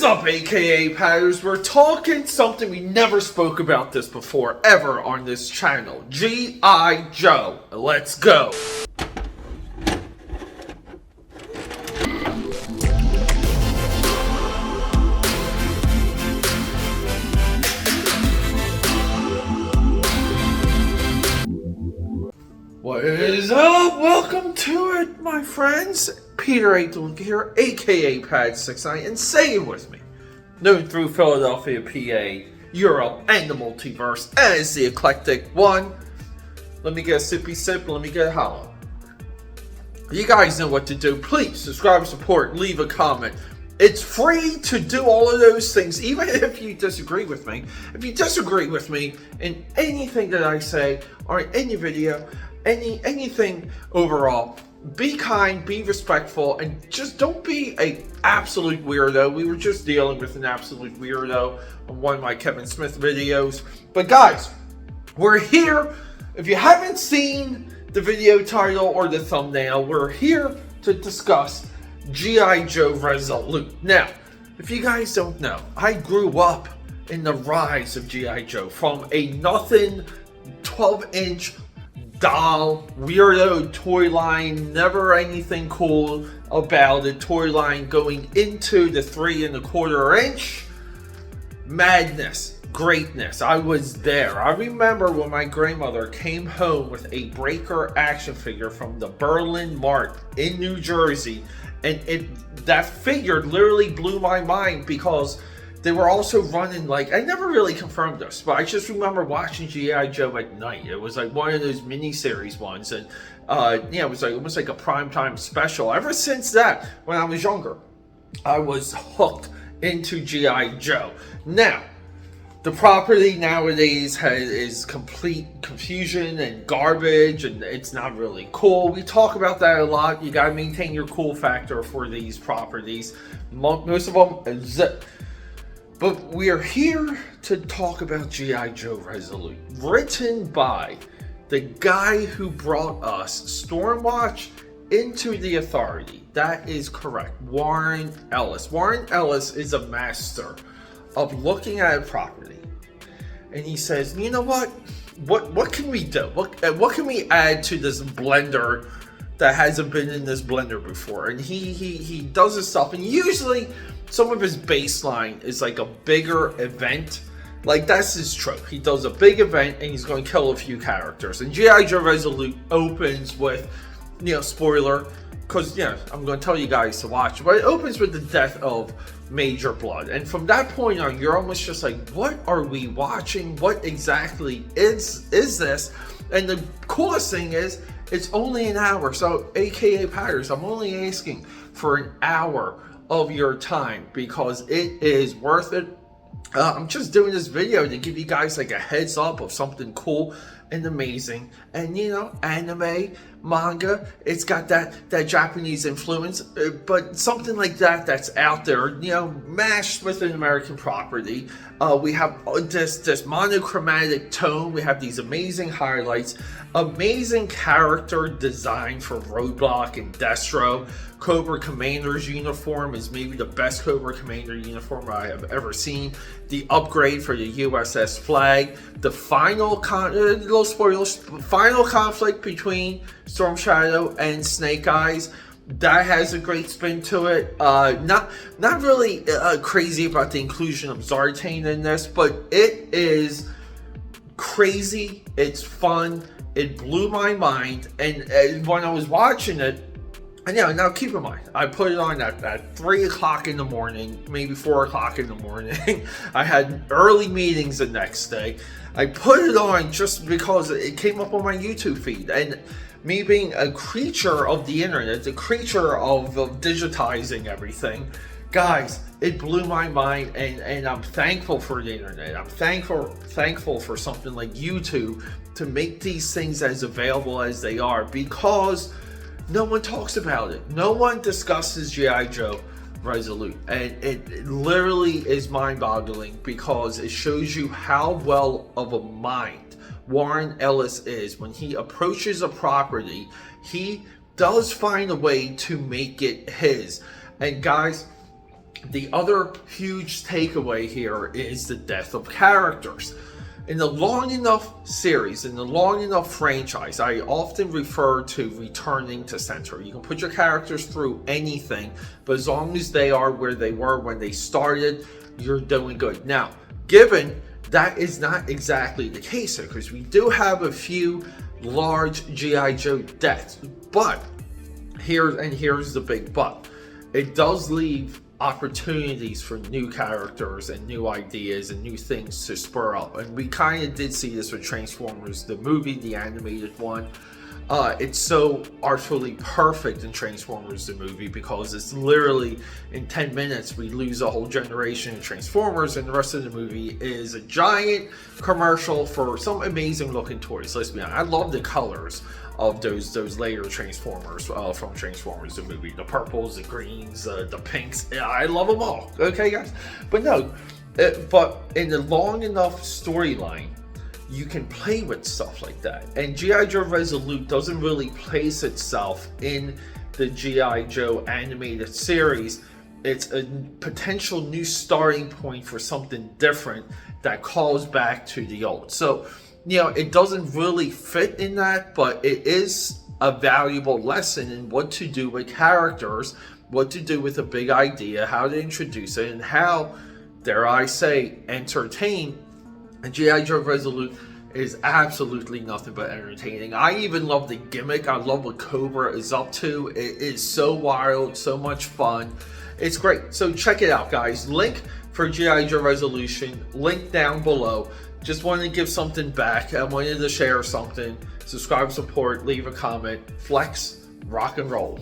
is up, AKAPADers? We're talking something we never spoke about this before, ever on this channel. G.I. Joe. Let's go. What is up? Welcome to it, my friends. Peter Aiton here, aka Pad69, and say it with me. Known through Philadelphia, PA, Europe, and the multiverse as the Eclectic One. Let me get a sippy sip, let me get a hollow. You guys know what to do. Please subscribe, support, leave a comment. It's free to do all of those things, even if you disagree with me. If you disagree with me in anything that I say or in any video, anything overall, be kind, be respectful, and just don't be an absolute weirdo. We were just dealing with an absolute weirdo on one of my Kevin Smith videos. But guys, we're here. If you haven't seen the video title or the thumbnail, we're here to discuss GI Joe Resolute. Now, if you guys don't know, I grew up in the rise of GI Joe from a nothing 12-inch doll, weirdo toy line, never anything cool about it, toy line going into the 3¼ inch madness, greatness. I was there. I remember when my grandmother came home with a Breaker action figure from the Berlin Mart in New Jersey, and that figure literally blew my mind because they were also running, like, I never really confirmed this, but I just remember watching G.I. Joe at night. It was like one of those miniseries ones, and yeah, it was like almost like a primetime special. Ever since that, when I was younger, I was hooked into G.I. Joe. Now, the property nowadays is complete confusion and garbage, and it's not really cool. We talk about that a lot. You gotta maintain your cool factor for these properties. Most of them zip. But we are here to talk about G.I. Joe Resolute, written by the guy who brought us Stormwatch into the Authority. That is correct, Warren Ellis. Warren Ellis is a master of looking at a property, and he says, you know what can we do? What can we add to this blender that hasn't been in this blender before? And he does this stuff, and usually some of his baseline is like a bigger event. Like, that's his trope. He does a big event and he's going to kill a few characters. And G.I. Joe Resolute opens with, spoiler, because, I'm going to tell you guys to watch, but it opens with the death of Major Blood. And from that point on, you're almost just like, what are we watching? What exactly is this? And the coolest thing is, it's only an hour. So, AKAPADers, I'm only asking for an hour of your time because it is worth it. I'm just doing this video to give you guys like a heads up of something cool and amazing, and anime, manga, it's got that Japanese influence, but something like that's out there, mashed with an American property. We have this monochromatic tone. We have these amazing highlights, amazing character design for Roadblock and Destro. Cobra Commander's uniform is maybe the best Cobra Commander uniform I have ever seen. The upgrade for the USS Flag. The final little spoilers, final conflict between Storm Shadow and Snake Eyes. That has a great spin to it. Not really crazy about the inclusion of Zartane in this, but it is crazy. It's fun. It blew my mind, and when I was watching it, and now keep in mind, I put it on at 3 o'clock in the morning, maybe 4 o'clock in the morning. I had early meetings the next day. I put it on just because it came up on my YouTube feed, and me being a creature of the internet, a creature of digitizing everything, guys, it blew my mind, and I'm thankful for the internet. I'm thankful for something like YouTube to make these things as available as they are, because no one talks about it. No one discusses G.I. Joe Resolute, and it literally is mind-boggling because it shows you how well of a mind Warren Ellis is. When he approaches a property, he does find a way to make it his. And guys, The other huge takeaway here is the death of characters. In the long enough series, in the long enough franchise, I often refer to returning to center. You can put your characters through anything, but as long as they are where they were when they started, you're doing good. Now, given that is not exactly the case here, because we do have a few large GI Joe deaths, but here's the big but. It does leave opportunities for new characters and new ideas and new things to spur up, and we kind of did see this with Transformers the movie, the animated one. It's so artfully perfect in Transformers the movie, because it's literally in 10 minutes we lose a whole generation of Transformers, and the rest of the movie is a giant commercial for some amazing looking toys. Let's be honest, I love the colors of those later Transformers from Transformers the movie. The purples, the greens, the pinks. Yeah, I love them all. Okay, guys? But no, but in the long enough storyline, you can play with stuff like that. And GI Joe Resolute doesn't really place itself in the GI Joe animated series. It's a potential new starting point for something different that calls back to the old. So, you know, it doesn't really fit in that, but it is a valuable lesson in what to do with characters, what to do with a big idea, how to introduce it, and how, dare I say, entertain. And GI Joe Resolute is absolutely nothing but entertaining. I even love the gimmick. I love what Cobra is up to. It is so wild, so much fun. It's great. So check it out, guys. Link for GI Joe Resolution, link down below. Just wanted to give something back. I wanted to share something. Subscribe, support, leave a comment. Flex, rock and roll.